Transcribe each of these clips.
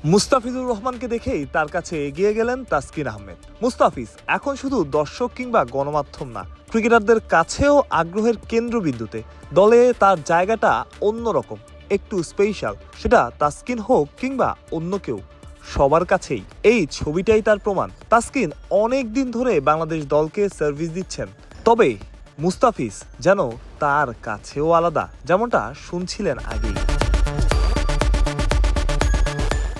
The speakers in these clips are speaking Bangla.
মুস্তাফিজুর রহমানকে দেখেই তার কাছে এগিয়ে গেলেন তাসকিন আহমেদ। মুস্তাফিজ এখন শুধু দর্শক কিংবা গণমাধ্যম না, ক্রিকেটারদের কাছেও আগ্রহের কেন্দ্রবিন্দুতে। দলে তার জায়গাটা অন্যরকম, একটু স্পেশাল। সেটা তাসকিন হোক কিংবা অন্য কেউ, সবার কাছেই এই ছবিটাই তার প্রমাণ। তাসকিন অনেক দিন ধরে বাংলাদেশ দলকে সার্ভিস দিচ্ছেন, তবে মুস্তাফিজ যেন তার কাছেও আলাদা, যেমনটা শুনছিলেন আগেই।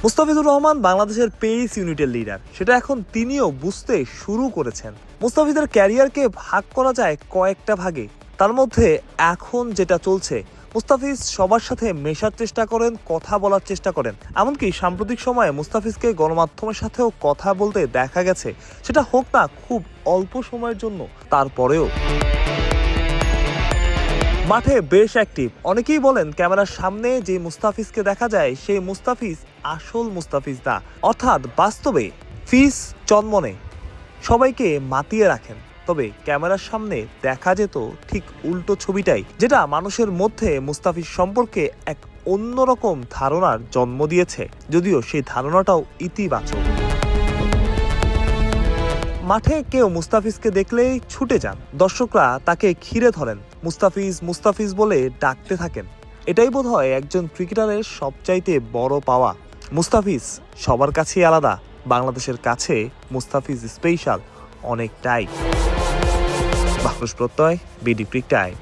মুস্তাফিজুর রহমান বাংলাদেশের পেস ইউনিটের লিডার, সেটা এখন তিনিও বুঝতে শুরু করেছেন। মুস্তাফিজের ক্যারিয়ারকে ভাগ করা যায় কয়েকটা ভাগে। তার মধ্যে এখন যেটা চলছে, মুস্তাফিজ সবার সাথে মেশার চেষ্টা করেন, কথা বলার চেষ্টা করেন। এমনকি সাম্প্রতিক সময়ে মুস্তাফিজকে গণমাধ্যমের সাথেও কথা বলতে দেখা গেছে, সেটা হোক না খুব অল্প সময়ের জন্য, তারপরেও মাঠে বেশ অ্যাক্টিভ। অনেকেই বলেন ক্যামেরার সামনে যে মুস্তাফিজকে দেখা যায় সেই মুস্তাফিজ আসল মুস্তাফিজ না, অর্থাৎ বাস্তবে ফিস চনমনে সবাইকে মাতিয়ে রাখেন। তবে ক্যামেরার সামনে দেখা যেত ঠিক উল্টো ছবিটাই, যেটা মানুষের মধ্যে মুস্তাফিজ সম্পর্কে এক অন্যরকম ধারণার জন্ম দিয়েছে, যদিও সেই ধারণাটাও ইতিবাচক। মাঠে কেউ মুস্তাফিজকে দেখলেই ছুটে যান, দর্শকরা তাকে ঘিরে ধরেন, মুস্তাফিজ মুস্তাফিজ বলে ডাকতে থাকেন। এটাই বোধহয় একজন ক্রিকেটারের সবচাইতে বড় পাওয়া। মুস্তাফিজ সবার কাছেই আলাদা, বাংলাদেশের কাছে মুস্তাফিজ স্পেশাল অনেকটাই। মাহফুজ প্রত্যয়, বিডি ক্রিক টাইম।